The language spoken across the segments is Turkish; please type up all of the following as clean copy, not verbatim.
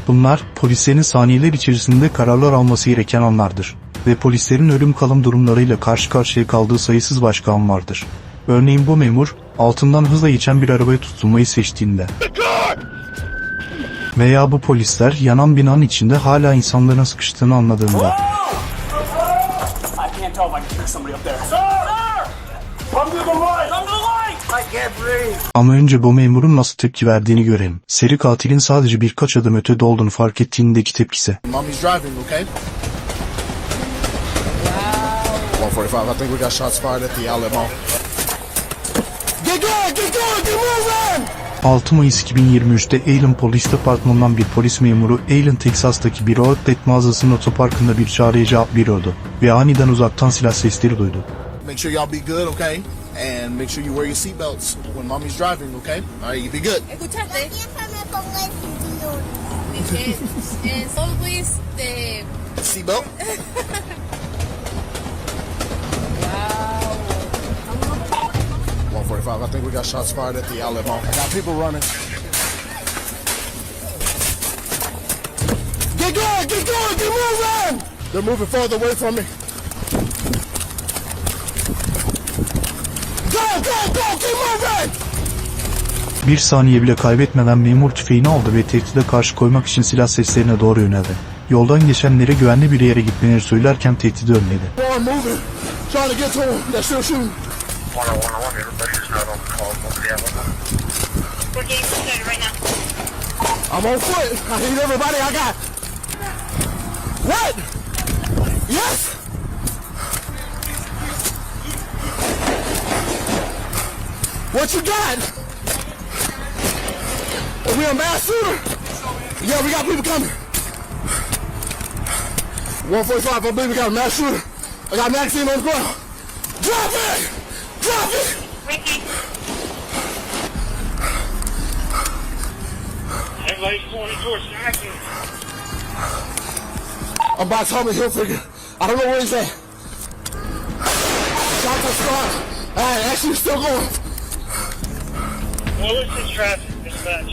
Bunlar polislerin saniyeler içerisinde kararlar alması gereken anlardır ve polislerin ölüm kalım durumlarıyla karşı karşıya kaldığı sayısız başka an vardır. Örneğin bu memur altından hızla geçen bir arabaya tutulmayı seçtiğinde veya bu polisler yanan binanın içinde hala insanların sıkıştığını anladığında. Ama önce bu memurun nasıl tepki verdiğini görelim. Seri katilin sadece birkaç adım ötede olduğunu fark ettiğindeki tepkisi. Mommy's driving, okay? 145, I think we got shots fired at the outlet mall. Get going, get moving! 6 Mayıs 2023'te Allen Polis Departmanı'ndan bir polis memuru Allen, Texas'taki bir outlet mağazasının otoparkında bir çağrıya cevap veriyordu ve aniden uzaktan silah sesleri duydu. Make sure y'all be good, okay? And make sure you wear your seatbelts when mommy's driving, okay? All right, you be good. ¿Escuchaste? Solo please de... Seatbelt? Wow. 145, I think we got shots fired at the outlet mall. I got people running. Get going, get moving! They're moving farther away from me. Go, keep moving! Bir saniye bile kaybetmeden memur tüfeğini aldı ve tehdide karşı koymak için silah seslerine doğru yöneldi. Yoldan geçenlere güvenli bir yere gitmeleri söylerken tehdidi önledi. I'm on foot. I need everybody I got. What? Yes. What you got? Are we a mass shooter? Yeah, we got people coming. 145, I believe we got a mass shooter. I got a magazine on the ground. Drop it! Drop it! Ricky. Everybody's going towards the action. I'm by Tommy Hilfiger. I don't know where he's at. Shots are squad. Alright, actually still going. Well, this is traffic dispatch.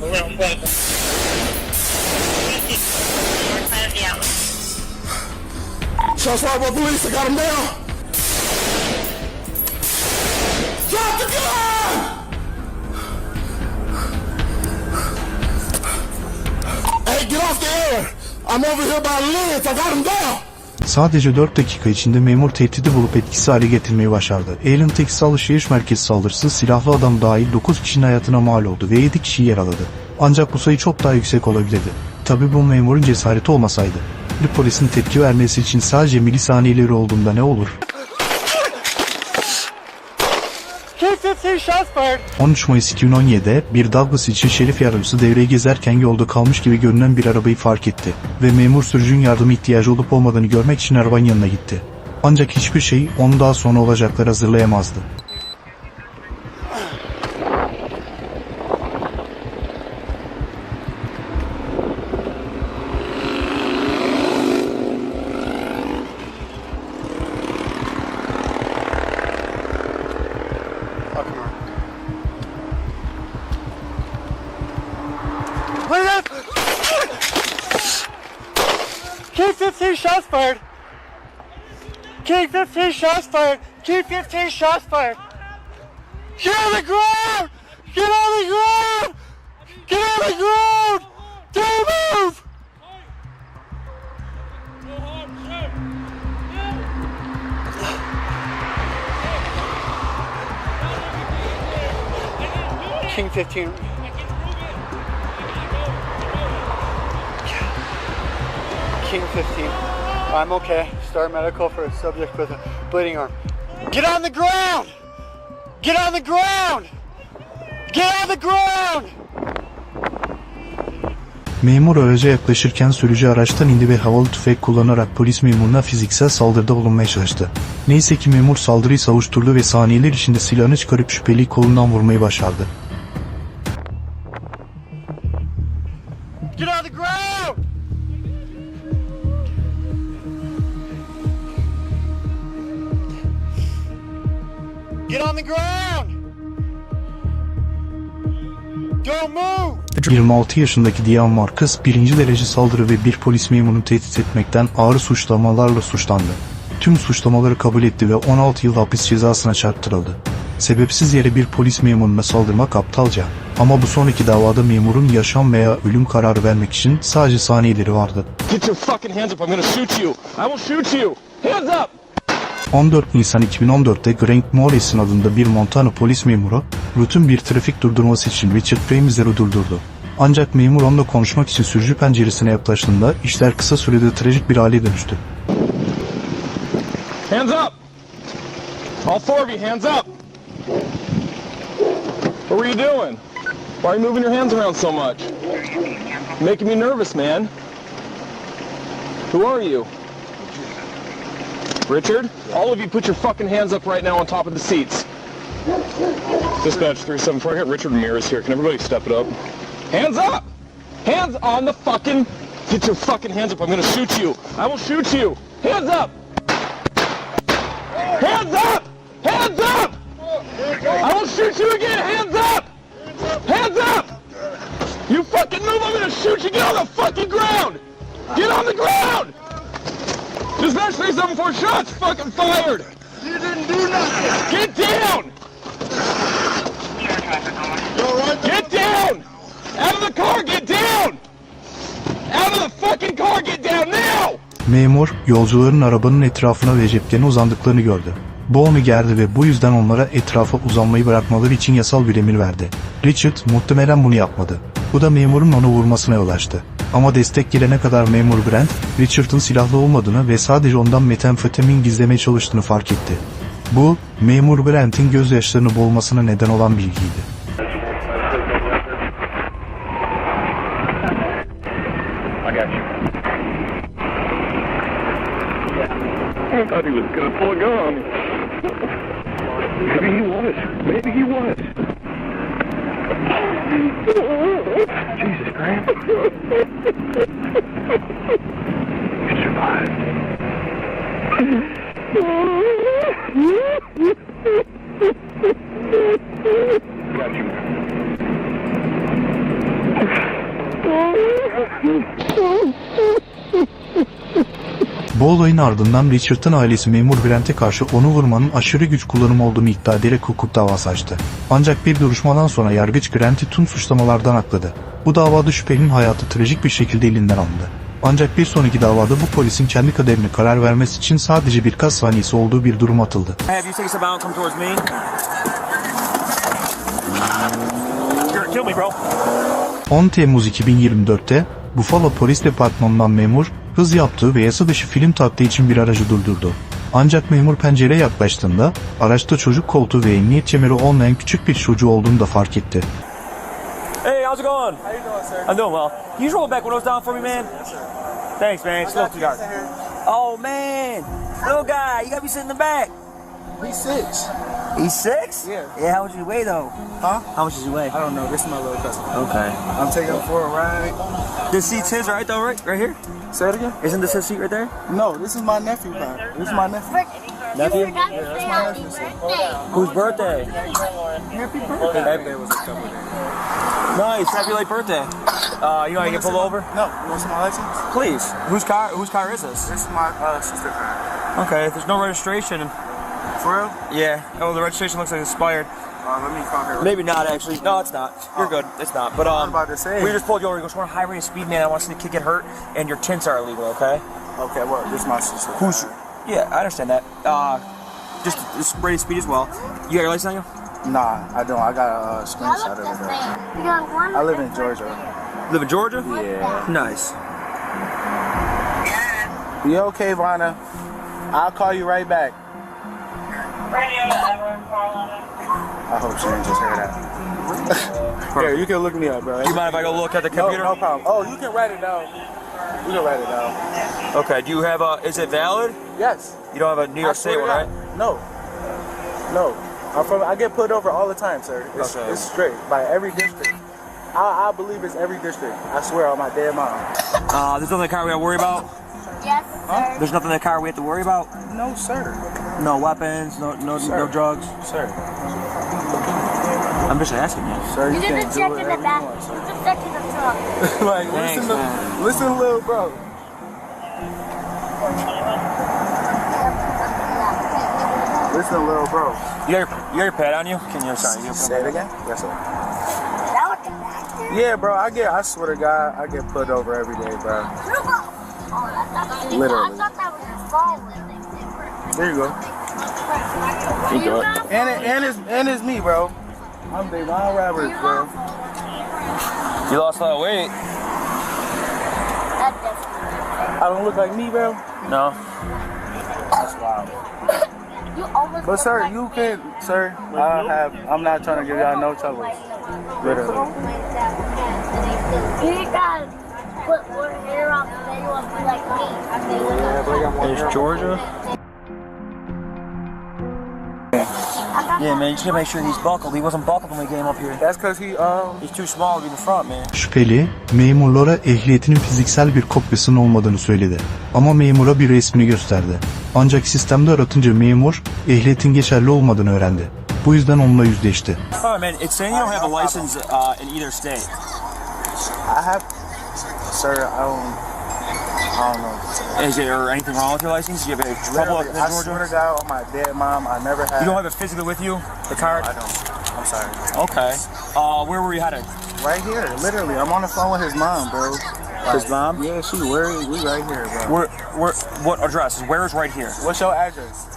Around back. Shots fired by police. I got him down. Drop the gun! Hey, get off the air. I'm over here by Liz. I got him down. Sadece 4 dakika içinde memur tehdidi bulup etkisiz hale getirmeyi başardı. Allen, Texas alışveriş merkezi saldırısı silahlı adam dahil 9 kişinin hayatına mal oldu ve 7 kişiyi yaraladı. Ancak bu sayı çok daha yüksek olabilirdi. Tabi bu memurun cesareti olmasaydı. Bir polisin tepki vermesi için sadece milisaniyeleri olduğunda ne olur? 13 Mayıs 2017'de bir Douglas için şerif yardımcısı devreye gezerken yolda kalmış gibi görünen bir arabayı fark etti ve memur sürücünün yardıma ihtiyacı olup olmadığını görmek için arabanın yanına gitti. Ancak hiçbir şey onu daha sonra olacakları hazırlayamazdı. K-15 shots fired. K-15 shots fired. K-15 shots fired. Get on the ground! Get on the ground! Get on the ground! Don't move! King 15. King 15. I'm okay. Start medical for a subject with a bleeding arm. Get on the ground! Get on the ground! Get on the ground! Memur araca yaklaşırken sürücü araçtan indi ve havalı tüfek kullanarak polis memuruna fiziksel saldırıda bulunmaya çalıştı. Neyse ki memur saldırıyı savuşturdu ve saniyeler içinde silahını çıkarıp şüpheliyi kolundan vurmayı başardı. Get on the ground! Get on the ground! Don't move! 26 yaşındaki Diane Marcus, birinci derece saldırı ve bir polis memurunu tehdit etmekten ağır suçlamalarla suçlandı. Tüm suçlamaları kabul etti ve 16 yıl hapis cezasına çarptırıldı. Sebepsiz yere bir polis memuruna saldırmak aptalca. Ama bu sonraki davada memurun yaşam veya ölüm kararı vermek için sadece saniyeleri vardı. Get your fucking hands up, I'm gonna shoot you. I will shoot you. Hands up! 14 Nisan 2014'te Grant Morrison adında bir Montana polis memuru, rutin bir trafik durdurması için Richard Ramsey'i durdurdu. Ancak memur onunla konuşmak için sürücü penceresine yaklaştığında işler kısa sürede trajik bir hale dönüştü. Hands up! All four of you, hands up! What were you doing? Why are you moving your hands around so much? Making me nervous, man. Who are you? Richard? All of you put your fucking hands up right now on top of the seats. Dispatch 374, I got Richard Ramirez here. Can everybody step it up? Hands up! Hands on the fucking... Get your fucking hands up, I'm gonna shoot you. I will shoot you. Hands up! Hands up! Hands up! I will shoot you again! Hands up! Hands up! You fucking move, I'm gonna shoot you! Get on the fucking ground! Get on the ground! Dispatch 374, shots fucking fired! You didn't do nothing! Get down! Get down! Out of the car, get down! Out of the fucking car, get down now! Memur, yolcuların arabanın etrafına ve ceplerine uzandıklarını gördü. Bu onu gerdi ve bu yüzden onlara etrafa uzanmayı bırakmaları için yasal bir emir verdi. Richard muhtemelen bunu yapmadı. Bu da memurun onu vurmasına yol açtı. Ama destek gelene kadar memur Grant, Richard'ın silahlı olmadığını ve sadece ondan metamfetamin gizlemeye çalıştığını fark etti. Bu, memur Grant'in gözyaşlarını boğmasına neden olan bilgiydi. I thought he was gonna pull a gun on me. Maybe he was. Maybe he was. Jesus Christ. You survived. Got you. Bu olayın ardından Richard'ın ailesi memur Grant'e karşı onu vurmanın aşırı güç kullanımı olduğunu iddia ederek hukuk davası açtı. Ancak bir duruşmadan sonra yargıç Grant'i tüm suçlamalardan akladı. Bu davada şüphelinin hayatı trajik bir şekilde elinden alındı. Ancak bir sonraki davada bu polisin kendi kaderine karar vermesi için sadece birkaç saniyesi olduğu bir durum atıldı. 10 Temmuz 2024'te Buffalo Polis Departmanı'ndan memur, hız yaptığı ve yasa dışı film taktığı için bir aracı durdurdu. Ancak memur pencereye yaklaştığında, araçta çocuk koltuğu ve emniyet kemeri olmayan küçük bir çocuğu olduğunu da fark etti. Hey, how's it going? How you doing, sir? I'm doing well. Can you just roll back windows down for me, man? Thanks, man. It's a little too dark. Oh, man. Little guy, you gotta be sitting in the back. He's 6. He's 6? Yeah. Yeah, how much does he weigh, though? Huh? How much does he weigh? I don't know. This is my little cousin. Okay. I'm taking him for a ride. This seat's his, right, though, right here? Say it again? Isn't this his seat right there? No, this is my nephew, man. This is my nephew. Nephew? Yeah, that's my nephew. Sir. Whose birthday? Happy birthday. Happy birthday was a couple days. Nice. Happy late birthday. You want to get pulled over? No. You want to see my license? Please. Whose car is this? This is my sister car. Okay, there's no registration. For real? Yeah. Oh, the registration looks like it's expired. Let me call her. Maybe not, actually. No, it's not. You're good. It's not. But I was about to say. we just pulled you over. You go, high rate of speed, man. I want to see the kid get hurt, and your tints are illegal. Okay? Okay, well, this is my sister. Who's? Yeah, I understand that. Just rate of speed as well. You got your license on you? Nah, I don't. I got a screenshot of it. I live in Georgia. Live in Georgia? Yeah. Nice. You okay, Vonna? I'll call you right back. I hope she didn't just hear that. Here, you can look me up, bro. Do you mind if I go look at the computer? No problem. Oh, you can write it down. You can write it down. Okay, do you have a, is it valid? Yes. You don't have a New York State one, right? No. No. I get put over all the time, sir. Okay. It's straight by every district. I believe it's every district. I swear on my dead mom. There's nothing in the car we have to worry about? Yes, sir. There's nothing in the car we have to worry about? No, sir. No weapons, no drugs? Sir. I'm just asking you. Sir, You can didn't do check in whatever the back. you want, sir. You didn't check in the trunk. Like, Thanks, man. listen, little bro. Listen, little bro. You got your pad on you? Can you, sorry, you Say it again? Yes, sir. That was the back. Yeah, bro, I swear to God, I get put over every day, bro. Literally. I thought that was your phone. There you go. And it's me, bro. I'm Davon Roberts, bro. You lost a lot of weight. That definitely. I don't look like me, bro. No. That's wild. You almost But look sir, like you can, sir. I'm not trying to give y'all no trouble. Literally. You gotta put more hair on so then you won't be like me. There's Georgia. Yeah, man, you just gotta make sure he's buckled. He wasn't buckled when we came up here. That's because He's too small to be in the front, man. Şüpheli, memurlara ehliyetinin fiziksel bir kopyasının olmadığını söyledi. Ama memura bir resmini gösterdi. Ancak sistemde aratınca memur, ehliyetin geçerli olmadığını öğrendi. Bu yüzden onunla yüzleşti. Oh man, it's saying you don't have a license in either state. I have, sir, I don't know. Is there anything wrong with your license? Do you have a trouble in I swear Georgia? to God, on my dead mom, I never had. You don't have it physically with you, the card? I don't. I'm sorry. Okay. Where were you headed? Right here, literally. I'm on the phone with his mom, bro. His mom? Yeah, we right here, bro. What address? Where is right here? What's your address?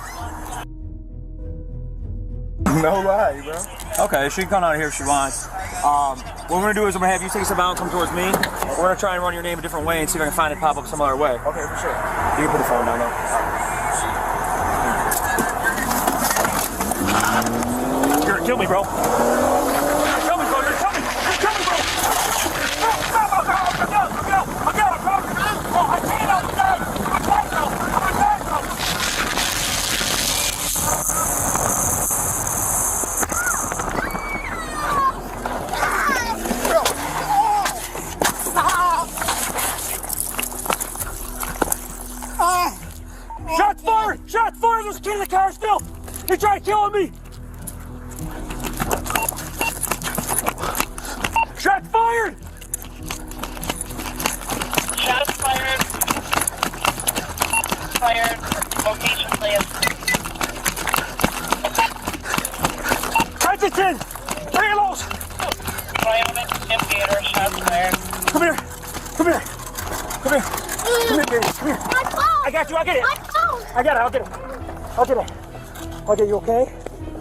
No lie, bro. Okay, she can come out here if she wants. What we're gonna do is I'm gonna have you take some out and come towards me. We're gonna try and run your name a different way and see if I can find it pop up some other way. Okay, for sure. You can put the phone down though. You're gonna kill me, bro. Kill me, bro. You're gonna kill me. You're gonna kill me, bro. Shots fired! Shots fired! There's a kid in the car still! He tried killing me! Shots fired! Shots fired. Fired. Location, please. Hydrogen! Halos! Wyoming, Indicator, shots fired. Come here! Come here! Come here! Come here, baby! Come here! My phone! I got you! I'll get it! My phone! I got it! I'll get it! I'll get it! Okay, you okay?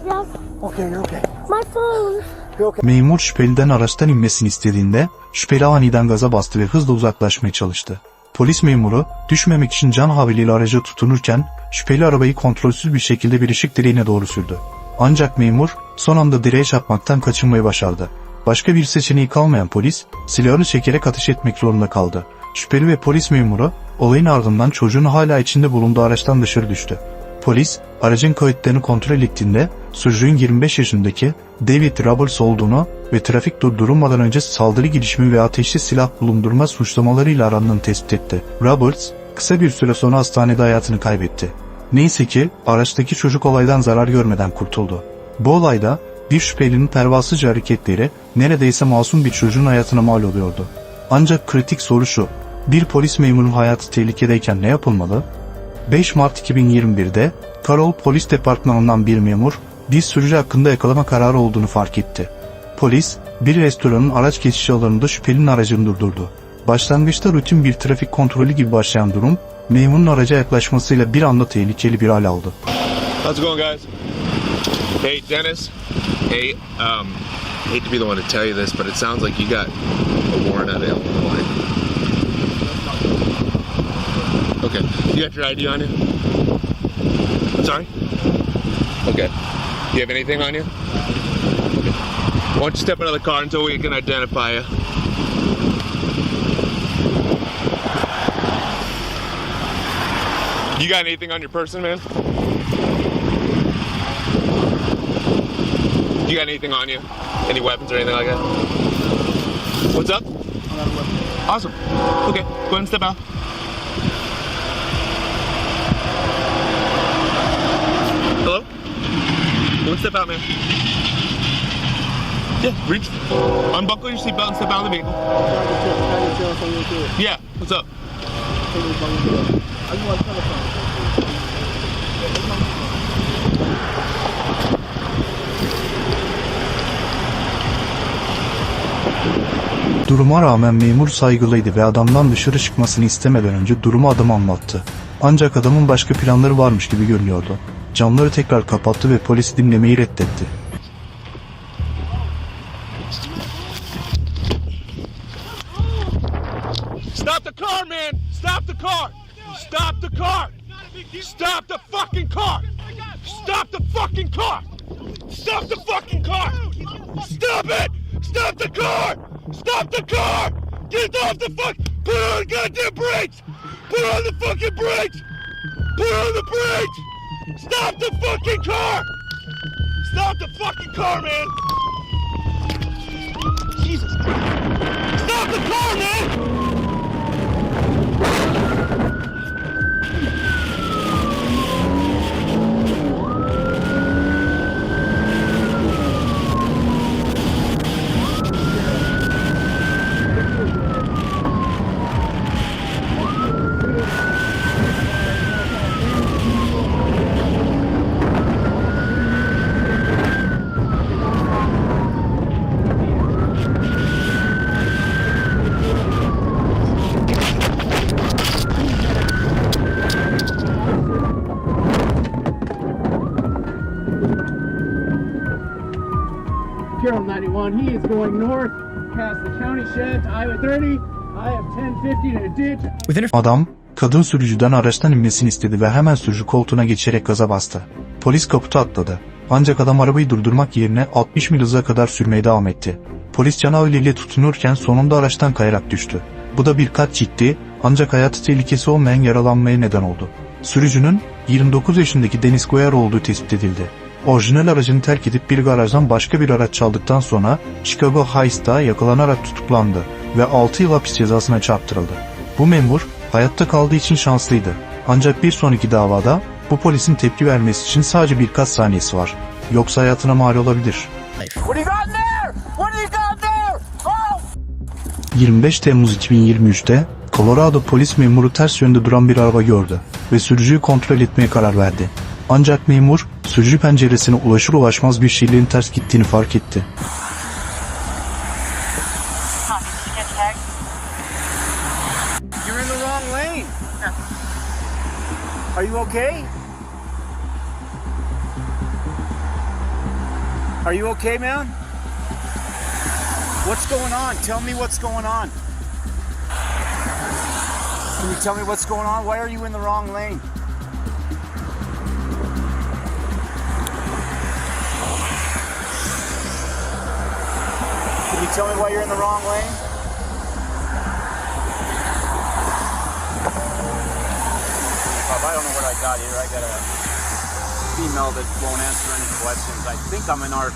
Yes. Okay, you're okay. My phone! You're okay. Memur şüpheliden araçtan inmesini istediğinde, şüpheli aniden gaza bastı ve hızla uzaklaşmaya çalıştı. Polis memuru, düşmemek için can havliyle araca tutunurken, şüpheli arabayı kontrolsüz bir şekilde bir ışık direğine doğru sürdü. Ancak memur, son anda direğe çarpmaktan kaçınmayı başardı. Başka bir seçeneği kalmayan polis, silahını çekerek ateş etmek zorunda kaldı. Şüpheli ve polis memuru, olayın ardından çocuğun hala içinde bulunduğu araçtan dışarı düştü. Polis, aracın kayıtlarını kontrol ettiğinde, sürücünün 25 yaşındaki David Roberts olduğunu ve trafik durdurulmadan önce saldırı girişimi ve ateşli silah bulundurma suçlamalarıyla arandığını tespit etti. Roberts, kısa bir süre sonra hastanede hayatını kaybetti. Neyse ki, araçtaki çocuk olaydan zarar görmeden kurtuldu. Bu olayda, bir şüphelinin pervasızca hareketleri, neredeyse masum bir çocuğun hayatına mal oluyordu. Ancak kritik soru şu, bir polis memurunun hayatı tehlikedeyken ne yapılmalı? 5 Mart 2021'de, Carroll Polis Departmanı'ndan bir memur, bir sürücü hakkında yakalama kararı olduğunu fark etti. Polis, bir restoranın araç geçişi alanında şüphelinin aracını durdurdu. Başlangıçta rutin bir trafik kontrolü gibi başlayan durum, memurun araca yaklaşmasıyla bir anda tehlikeli bir hal aldı. How's it going, guys? Hey, Dennis. Hey, hate to be the one to tell you this, but it sounds like you got a warrant out of Illinois. Okay. You got your ID on you? I'm sorry? Okay. Do you have anything on you? Why don't you step out of the car until we can identify you? You got anything on your person, man? You got anything on you? Any weapons or anything like that? What's up? Awesome. Okay, go ahead and step out. Hello? Go and step out, man. Yeah, reach. Unbuckle your seatbelt and step out of the vehicle. Yeah, what's up? Duruma rağmen memur saygılıydı ve adamdan dışarı çıkmasını istemeden önce durumu adama anlattı. Ancak adamın başka planları varmış gibi görünüyordu. Camları tekrar kapattı ve polisi dinlemeyi reddetti. Stop the car, man! Stop the car! Stop the car! Stop the fucking car! Stop the fucking car! Stop the fucking car! Stop it! Stop the car! Stop the car! Get off the fuck! Put on the goddamn brakes! Put on the fucking brakes! Put on the brakes! Stop the fucking car! Stop the fucking car, man! Jesus! Stop the car, man! Carroll 91, he is going north past the county shed to Highway 30. I have 1050 in a ditch. Adam, kadın sürücüden araçtan inmesini istedi ve hemen sürücü koltuğuna geçerek gaza bastı. Polis kaputu atladı. Ancak adam arabayı durdurmak yerine 60 mil hıza kadar sürmeye devam etti. Polis canavliyle tutunurken sonunda araçtan kayarak düştü. Bu da birkaç ciddi ancak hayatı tehlikesi olmayan yaralanmaya neden oldu. Sürücünün 29 yaşındaki Dennis Guerra olduğu tespit edildi. Orijinal aracını terk edip bir garajdan başka bir araç çaldıktan sonra Chicago Heights'ta yakalanarak tutuklandı ve 6 yıl hapis cezasına çarptırıldı. Bu memur hayatta kaldığı için şanslıydı. Ancak bir sonraki davada bu polisin tepki vermesi için sadece birkaç saniyesi var. Yoksa hayatına mal olabilir. 25 Temmuz 2023'te Colorado polis memuru ters yönde duran bir araba gördü ve sürücüyü kontrol etmeye karar verdi. Ancak memur sürücü penceresine ulaşır ulaşmaz bir şeylerin ters gittiğini fark etti. You're in the wrong lane. Are you okay? Are you okay, man? What's going on? Tell me what's going on. Can you tell me what's going on? Why are you in the wrong lane? Can you tell me why you're in the wrong lane? I don't know what I got here. I got a female that won't answer any questions. I think I'm in our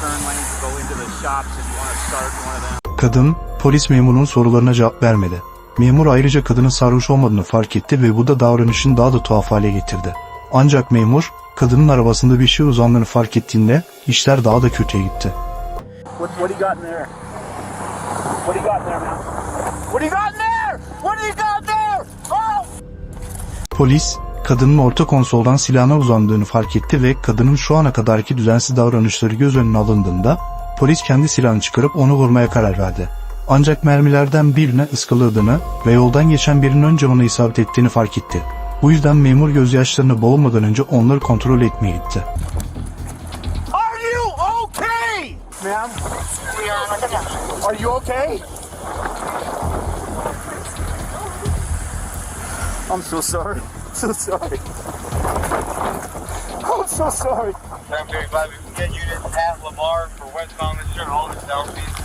turn lane to go into the shops if you want to start one of them. Kadın, polis memurunun sorularına cevap vermedi. Memur ayrıca kadının sarhoş olmadığını fark etti ve bu da davranışını daha da tuhaf hale getirdi. Ancak memur, kadının arabasında bir şey uzandığını fark ettiğinde işler daha da kötüye gitti. What do you got in there? What do you got in there, man? What do you got in there? What do you got there? Oh! Polis, kadının orta konsoldan silahına uzandığını fark etti ve kadının şu ana kadarki düzensiz davranışları göz önüne alındığında polis kendi silahını çıkarıp onu vurmaya karar verdi. Ancak mermilerden birine ıskaladığını ve yoldan geçen birinin ön camına isabet ettiğini fark etti. Bu yüzden memur gözyaşlarını boğulmadan önce onları kontrol etmeye gitti. Are you okay? Ma'am? Are you okay? I'm so sorry. So sorry. I'm so sorry. 735, we can get units at Lamar for westbound and all the southeast.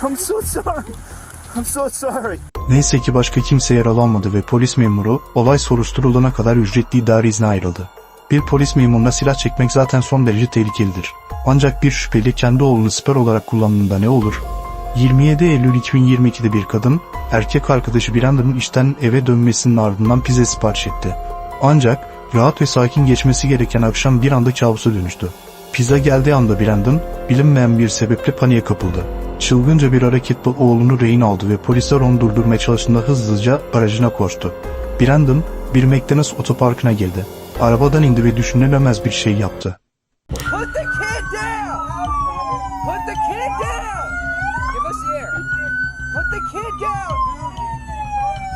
I'm so sorry. I'm so sorry. Neyse ki başka kimse yaralanmadı ve polis memuru olay soruşturulana kadar ücretli idari izne ayrıldı. Bir polis memuruna silah çekmek zaten son derece tehlikelidir. Ancak bir şüpheli kendi oğlunu siper olarak kullandığında ne olur? 27 Eylül 2022'de bir kadın, erkek arkadaşı Brandon'ın işten eve dönmesinin ardından pizza sipariş etti. Ancak rahat ve sakin geçmesi gereken akşam bir anda kabusa dönüştü. Pizza geldiği anda Brandon, bilinmeyen bir sebeple paniğe kapıldı. Çılgınca bir hareketle oğlunu rehin aldı ve polisler onu durdurmaya çalıştığında hızlıca aracına koştu. Brandon, bir McDonald's otoparkına girdi. Arabadan indi ve düşünülemez bir şey yaptı. Put the kid down! Put the kid down! Give us the air. Put the kid down!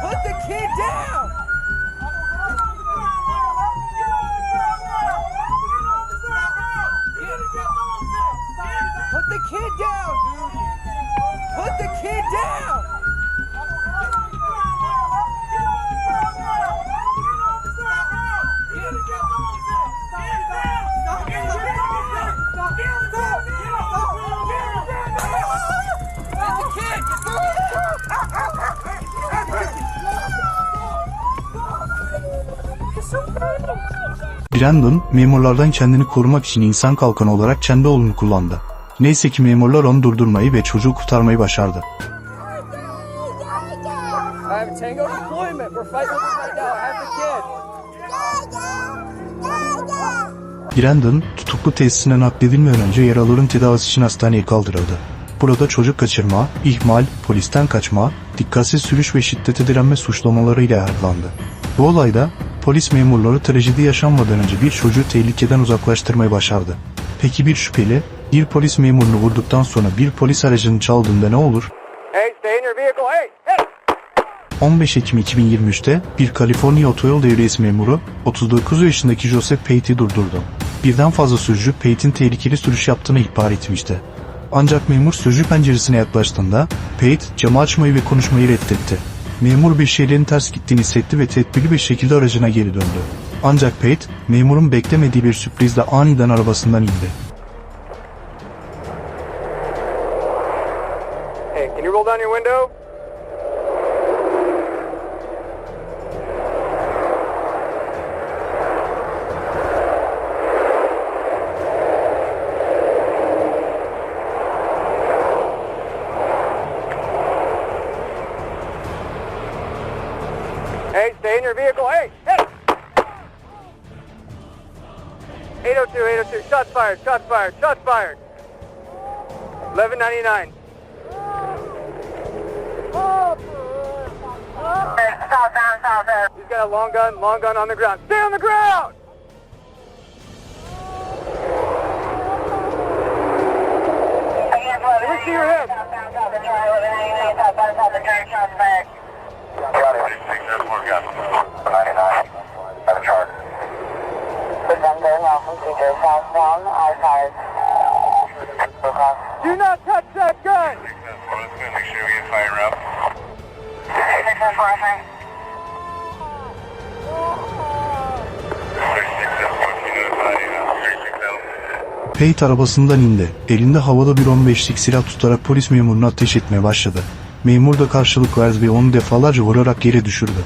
Put the kid down! Put the kid down! Put the kid down! Brandon, memurlardan kendini korumak için insan kalkanı olarak kendi oğlunu kullandı. Neyse ki memurlar onu durdurmayı ve çocuğu kurtarmayı başardı. I have Tango deployment. We're fighting with them right now. I have the kid. Brandon, tutuklu tesisine nakledilmeden önce yaralıların tedavisi için hastaneye kaldırıldı. Burada çocuk kaçırma, ihmal, polisten kaçma, dikkatsiz sürüş ve şiddete direnme suçlamalarıyla yargılandı. Bu olayda polis memurları trajedi yaşanmadan önce bir çocuğu tehlikeden uzaklaştırmayı başardı. Peki bir şüpheli, bir polis memurunu vurduktan sonra bir polis aracını çaldığında ne olur? Hey, stay in your vehicle. Hey! 15 Ekim 2023'te bir Kaliforniya otoyol devriyesi memuru 39 yaşındaki Joseph Pate'i durdurdu. Birden fazla sürücü Pate'in tehlikeli sürüş yaptığını ihbar etmişti. Ancak memur sürücü penceresine yaklaştığında Pate camı açmayı ve konuşmayı reddetti. Memur bir şeylerin ters gittiğini hissetti ve tedbirli bir şekilde aracına geri döndü. Ancak Pate, memurun beklemediği bir sürprizle aniden arabasından indi. Hey, can you roll down your window? Hey, stay in your vehicle. Hey! 802, 802. Shots fired, shots fired, shots fired. 1199. He's got a long gun on the ground. Stay on the ground! Let me see your hip. Do not touch that gun! Make sure we get fire up. Pate arabasından indi. Elinde havada bir 15'lik silah tutarak polis memuruna ateş etmeye başladı. Memur da karşılık verdi ve onu defalarca vurarak yere düşürdü.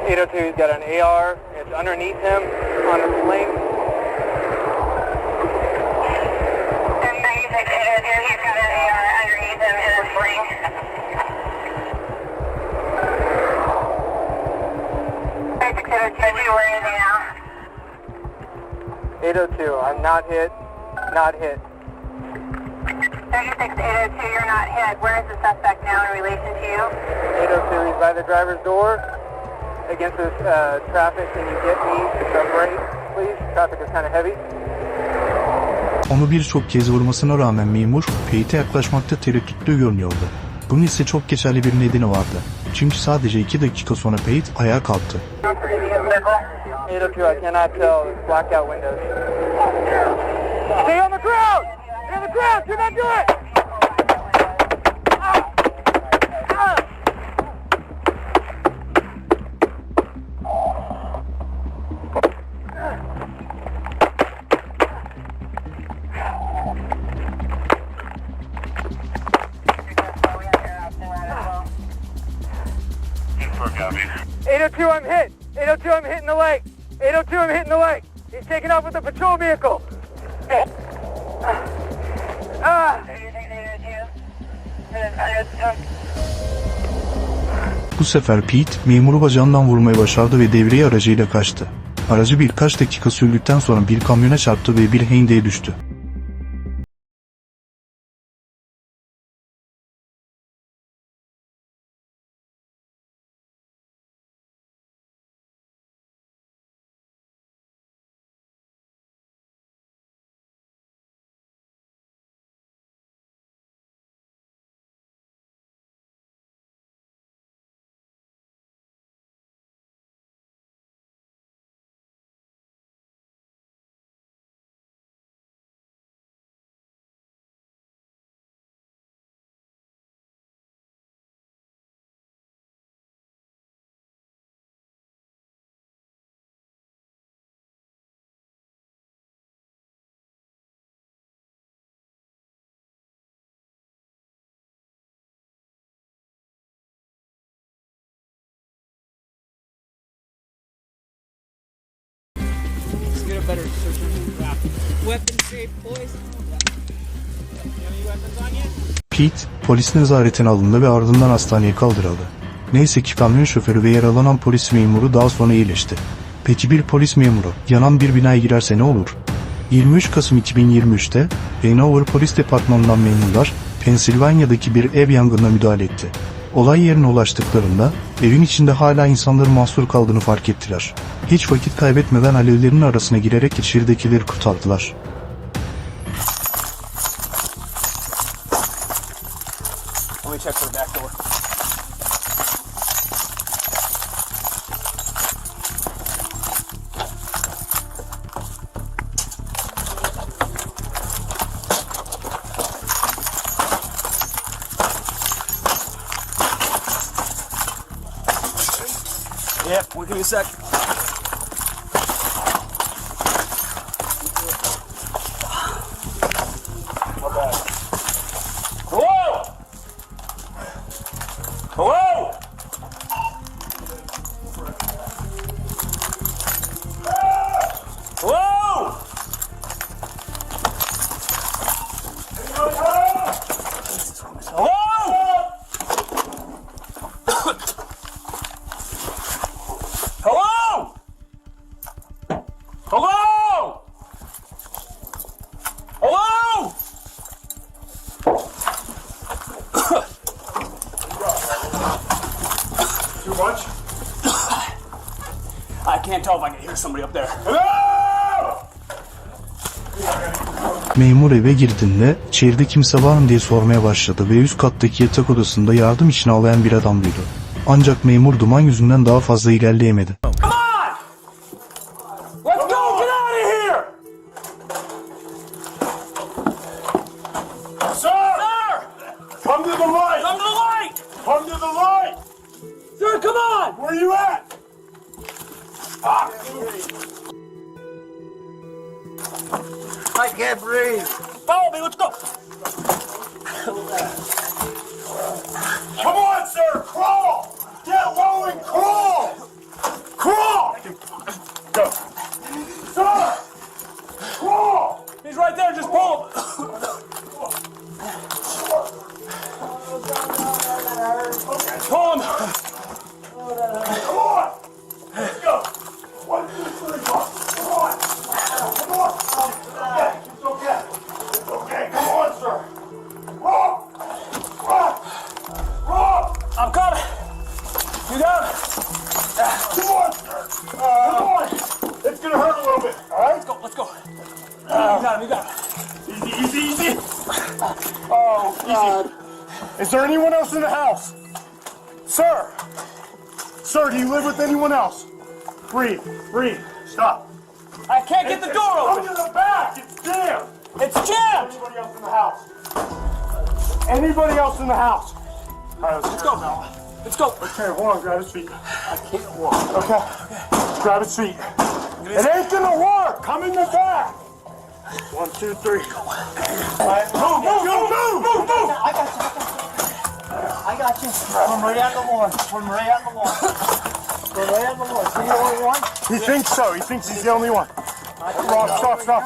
802, he's got an AR. It's underneath him on the sling. He's got an AR underneath him in his sling. 802, I'm not hit. Not hit. 36 802, you're not hit. Where is the suspect now in relation to you? 802, he's by the driver's door. Against this traffic, can you get me the brake, please? Traffic is kind of heavy. Onu birçok kez vurmasına rağmen memur, Pate'e yaklaşmakta tereddütlü görünüyordu. Bunun ise çok geçerli bir nedeni vardı. Çünkü sadece 2 dakika sonra Pate ayağa kalktı. 802, I cannot tell. It's blackout windows. Stay on the ground! Stay on the ground! Do not do it! 802, I'm hit. 802, I'm hitting the leg. 802, I'm hitting the leg. He's taking off with the patrol vehicle. Bu sefer Pete, memuru bacağından vurmayı başardı ve devriye aracıyla kaçtı. Aracı birkaç dakika sürdükten sonra bir kamyona çarptı ve bir hendeye düştü. Better search on weapons safe, boys. Any weapons on you? Pete, polis nezaretine alındı ve ardından hastaneye kaldırıldı. Neyse ki kamyon şoförü ve yaralanan polis memuru daha sonra iyileşti. Peki bir polis memuru, yanan bir binaya girerse ne olur? 23 Kasım 2023'te, Hanover Polis Departmanı'ndan memurlar, Pensilvanya'daki bir ev yangınına müdahale etti. Olay yerine ulaştıklarında, evin içinde hala insanların mahsur kaldığını fark ettiler. Hiç vakit kaybetmeden alevlerin arasına girerek içeridekileri kurtardılar. Let me check for the back door. Yeah, we'll give you a sec. Hello? Hello? Hello? Hello? Hello? Hello? Hello? Too much? I can't tell if I can hear somebody up there. Memur eve girdiğinde, içeride kimse var mı diye sormaya başladı ve üst kattaki yatak odasında yardım için ağlayan bir adam duydu. Ancak memur duman yüzünden daha fazla ilerleyemedi. Come on! Let's go! Get out of here! Sir! Sir! Come to the light! Come to the light! Come to the light! Sir, come on! Where are you at? I can't breathe. Follow me, let's go! Come on, sir! Crawl! Get low and crawl! Crawl! Go. Sir! Crawl! He's right there, just pull him! Pull him! Come on! Let's go! 1, 2, 3, 4. Come on! Come on! It's okay. It's okay. Come on, sir. Roll! Roll! Roll! I'm coming! You got it? Come on, sir. Come on. It's gonna hurt a little bit. All right? Let's go, let's go. You got him, you got him. Easy, easy, easy. Oh, God. Is there anyone else in the house? Sir! Sir, do you live with anyone else? Breathe. Breathe. Stop. I can't get the door Come open! to the back. It's jammed. It's jammed! Anybody else in the house? Anybody else in the house? All right, let's Go now. Let's go. Okay, hold on. Grab his feet. I can't walk. Okay. Grab his feet. It ain't gonna work. Come in the back. 1, 2, 3. All right. Move, move, move, move, move. I got you. I got you. From right on the lawn. From right on the lawn. From right on the lawn. See the only one? He thinks so. He thinks he's the only one.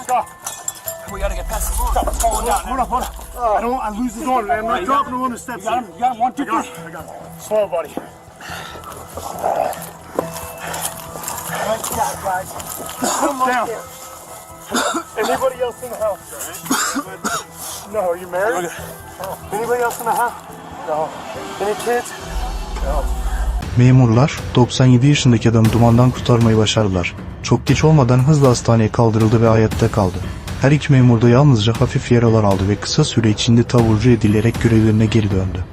Stop. We gotta get past the lawn. Stop. It's falling down. Hold up. I lose his arm, man. I'm not dropping him on the steps. You got him. 1, 2, 3. I got him. Slow, buddy. Nice job, guys. Down. Anybody else in the house? No. Are you married? Anybody else in the house? No. Any kids? No. Memurlar 97 yaşındaki adamı dumandan kurtarmayı başardılar. Çok geç olmadan hızla hastaneye kaldırıldı ve hayatta kaldı. Her iki memur da yalnızca hafif yaralar aldı ve kısa süre içinde taburcu edilerek görevlerine geri döndü.